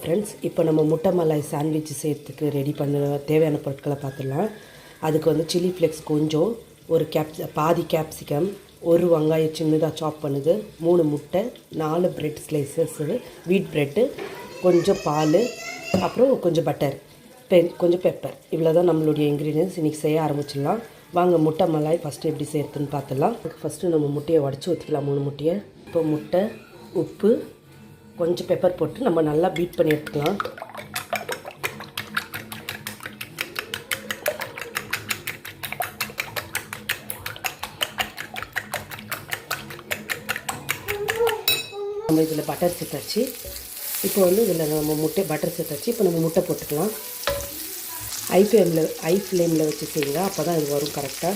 Friends, இப்போ நம்ம முட்டை மலாய் சாண்ட்விச் செய்கிறதுக்கு ரெடி பண்ண தேவையான பொருட்களை பார்த்துடலாம். அதுக்கு வந்து சில்லி ஃப்ளேக்ஸ் கொஞ்சம், ஒரு பாதி கேப்சிகம், ஒரு வெங்காயம் சின்னதாக சாப் பண்ணுது, 3 முட்டை, 4 பிரெட் ஸ்லைசஸ்ஸு, வீட் ப்ரெட்டு, கொஞ்சம் பால், அப்புறம் கொஞ்சம் பட்டர், கொஞ்சம் பெப்பர். இவ்வளோ தான் நம்மளுடைய இன்க்ரீடியன்ஸ். இன்றைக்கி செய்ய ஆரம்பிச்சிடலாம். வாங்க முட்டை மலாய் ஃபஸ்ட்டு எப்படி செய்கிறதுன்னு பார்த்துடலாம். ஃபஸ்ட்டு நம்ம முட்டையை உடச்சி ஊற்றிக்கலாம், 3 முட்டையை. இப்போ முட்டை, உப்பு, கொஞ்சம் பெப்பர் போட்டு நம்ம நல்லா பீட் பண்ணி எடுத்துக்கலாம். நம்ம இதில் பட்டர் சேர்த்தாச்சு. இப்போ வந்து இதில் நம்ம முட்டை பட்டர் சேர்த்தாச்சு. இப்போ நம்ம முட்டை போட்டுக்கலாம். ஐ ஃப்ளேமில் வச்சு செய்யுங்க, அப்போ தான் இது வரும் கரெக்டாக.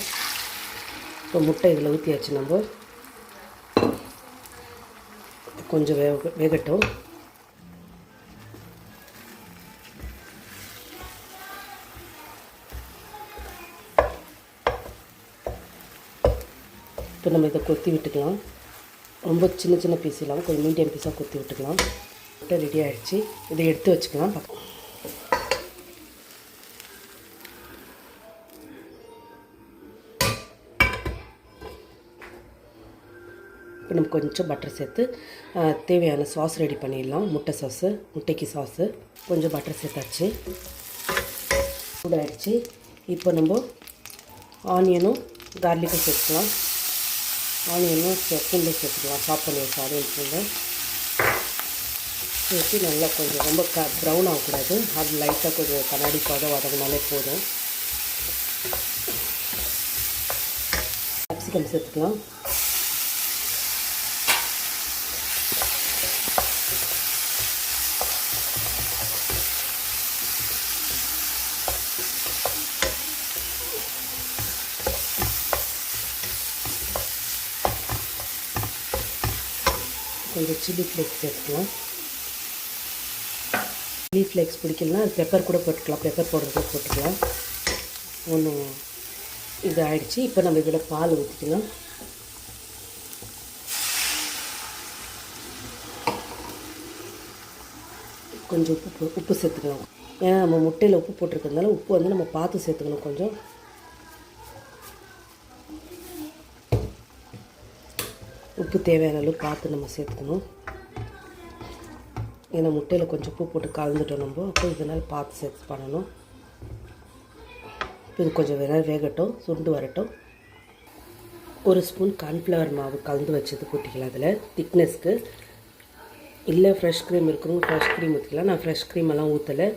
இப்போ முட்டை இதில் ஊற்றியாச்சு. நம்ம கொஞ்சம் வேகட்டும். இப்போ நம்ம இதை கொத்தி விட்டுக்கலாம். ரொம்ப சின்ன சின்ன பீஸ் இல்லாமல் கொஞ்சம் மீடியம் பீஸாக கொத்தி விட்டுக்கலாம். முட்டை ரெடி ஆகிடுச்சு. இதை எடுத்து வச்சுக்கலாம். இப்போ நம்ம கொஞ்சம் பட்டர் சேர்த்து தேவையான சாஸ் ரெடி பண்ணிடலாம். முட்டைக்கு சாஸு கொஞ்சம் பட்டர் சேர்த்தாச்சு. சூடாகிடுச்சு. இப்போ நம்ம ஆனியனும் கார்லிக்கும் சேர்த்துக்கலாம். ஆனியனும் பூண்டு சேர்த்துக்கலாம். சாப் பண்ணி வச்சு ஆனியன் பூண்டு சேர்த்து நல்லா கொஞ்சம் ரொம்ப ப்ரௌன் ஆகக்கூடாது. அது லைட்டாக கொஞ்சம் கண்ணாடி பதம் வதங்கினாலே போதும். கேப்சிகம் சேர்த்துக்கலாம். கொஞ்சம் சில்லி ஃப்ளேக்ஸ் சேர்த்துக்கலாம். சில்லி ஃப்ளேக்ஸ் பிடிக்கலனா அது பெப்பர் கூட போட்டுக்கலாம். பெப்பர் பவுடர் கூட போட்டுக்கலாம். ஒன்றும் இது ஆயிடுச்சு. இப்போ நம்ம இதில் பால் ஊற்றிக்கலாம். கொஞ்சம் உப்பு சேர்த்துக்கலாம். ஏன்னா நம்ம முட்டையில் உப்பு போட்டிருக்கிறதுனால உப்பு வந்து நம்ம பார்த்து சேர்த்துக்கணும். கொஞ்சம் உப்பு தேவையான அளவு பார்த்து நம்ம சேர்த்துக்கணும். ஏன்னா முட்டையில் கொஞ்சம் உப்பு போட்டு கலந்துட்டோம் நம்ம. அப்போ இதனால் பார்த்து சேர்த்து பண்ணணும். இது கொஞ்சம் வேகட்டும், சுருண்டு வரட்டும். 1 ஸ்பூன் கார்ன்ஃப்ளவர் மாவு கலந்து வச்சது ஊற்றிக்கலாம். அதில் திக்னஸ்க்கு இல்லை ஃப்ரெஷ் க்ரீம் இருக்கணும், ஃப்ரெஷ் க்ரீம் ஊற்றிக்கலாம். நான் ஃப்ரெஷ் க்ரீம் எல்லாம் ஊற்றலை.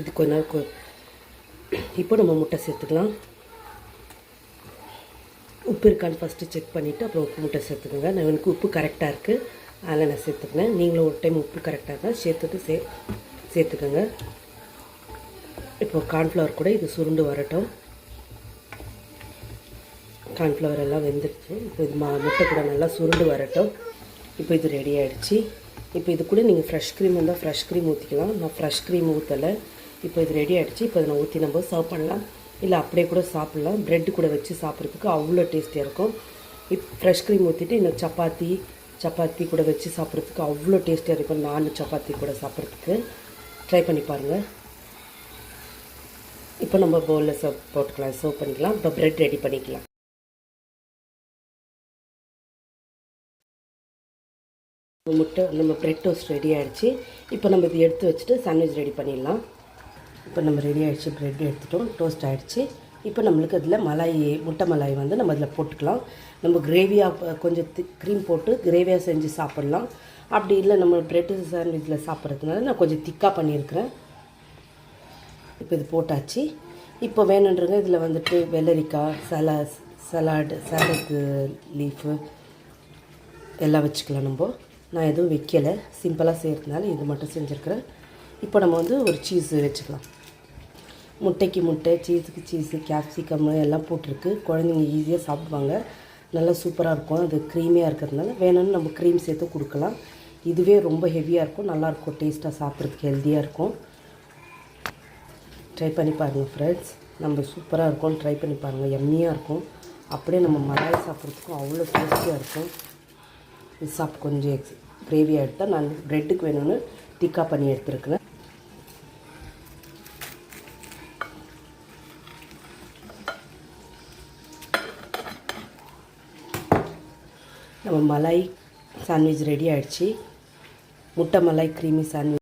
இது கொஞ்ச நேரம் இப்போ நம்ம முட்டை சேர்த்துக்கலாம். உப்பு இருக்கான்னு ஃபஸ்ட்டு செக் பண்ணிவிட்டு அப்புறம் உப்பு முட்டை சேர்த்துக்கோங்க. நான் எனக்கு உப்பு கரெக்டாக இருக்குது, அதில் நான் சேர்த்துக்கினேன். நீங்களும் ஒரு டைம் உப்பு கரெக்டாக இருந்தால் சேர்த்துக்கோங்க. இப்போது கார்ன்ஃப்ளவர் கூட இது சுருண்டு வரட்டும். கார்ன்ஃப்ளவர் எல்லாம் வெந்துடுச்சு. இப்போ இது முட்டை கூட நல்லா சுருண்டு வரட்டும். இப்போ இது ரெடி ஆகிடுச்சு. இப்போ இது கூட நீங்கள் ஃப்ரெஷ் க்ரீம் இருந்தால் ஃப்ரெஷ் க்ரீம் ஊற்றிக்கலாம். நான் ஃப்ரெஷ் க்ரீம் ஊற்றலை. இப்போ இது ரெடி ஆகிடுச்சு. இப்போ இதை ஊற்றி நம்ம சர்வ் பண்ணலாம். இல்லை அப்படியே கூட சாப்பிட்லாம். ப்ரெட்டு கூட வச்சு சாப்பிட்றதுக்கு அவ்வளோ டேஸ்டியாக இருக்கும். ஃப்ரெஷ் க்ரீம் ஊற்றிட்டு இன்னும் சப்பாத்தி கூட வச்சு சாப்பிட்றதுக்கு அவ்வளோ டேஸ்டியாக இருக்கும். நான் சப்பாத்தி கூட சாப்பிட்றதுக்கு ட்ரை பண்ணி பாருங்கள். இப்போ நம்ம பவுலில் சர்வ் பண்ணிக்கலாம். இப்போ ப்ரெட் ரெடி பண்ணிக்கலாம். நம்ம ப்ரெட் டோஸ்ட் ரெடி ஆகிடுச்சு. இப்போ நம்ம இது எடுத்து வச்சுட்டு சாண்ட்விச் ரெடி பண்ணிடலாம். இப்போ நம்ம ரெடி ஆகிடுச்சு. ப்ரெட் எடுத்துட்டோம், டோஸ்ட் ஆகிடுச்சு. இப்போ நம்மளுக்கு அதில் முட்டை மலாய் வந்து நம்ம அதில் போட்டுக்கலாம். நம்ம கிரேவியாக கொஞ்சம் க்ரீம் போட்டு கிரேவியாக செஞ்சு சாப்பிட்லாம். அப்படி இல்லை நம்ம ப்ரெட்டு சாண்ட்விச்சில் சாப்பிட்றதுனால நான் கொஞ்சம் திக்காக பண்ணியிருக்கிறேன். இப்போ இது போட்டாச்சு. இப்போ வேணுன்றங்க இதில் வந்துட்டு வெள்ளரிக்காய், சாலட் லீஃபு எல்லாம் வச்சுக்கலாம். நான் எதுவும் வைக்கலை, சிம்பிளாக செய்கிறதுனால இது மட்டும் செஞ்சுருக்கிறேன். இப்போ நம்ம வந்து ஒரு சீஸ் வச்சுக்கலாம். முட்டைக்கு முட்டை, சீஸுக்கு சீஸு, கேப்சிகம் எல்லாம் போட்டிருக்கு. குழந்தைங்க ஈஸியாக சாப்பிடுவாங்க. நல்லா சூப்பராக இருக்கும். அது க்ரீமியாக இருக்கிறதுனால வேணும்னு நம்ம க்ரீம் சேர்த்து கொடுக்கலாம். இதுவே ரொம்ப ஹெவியாக இருக்கும், நல்லாயிருக்கும். டேஸ்ட்டாக சாப்பிட்றதுக்கு ஹெல்த்தியாக இருக்கும். ட்ரை பண்ணி பாருங்கள் ஃப்ரெண்ட்ஸ். நம்ம சூப்பராக இருக்கும். ட்ரை பண்ணி பாருங்கள். எம்மியாக இருக்கும். அப்படியே நம்ம மலாய் சாப்பிட்றதுக்கும் அவ்வளோ டேஸ்டியாக இருக்கும். இது கொஞ்சம் கிரேவியாக எடுத்தால் நான் ப்ரெட்டுக்கு வேணும்னு திக்காக பண்ணி எடுத்துருக்கிறேன். நம்ம மலாய் சாண்ட்விச் ரெடி ஆகிடுச்சு. முட்டை மலாய் க்ரீமி சாண்ட்விச்.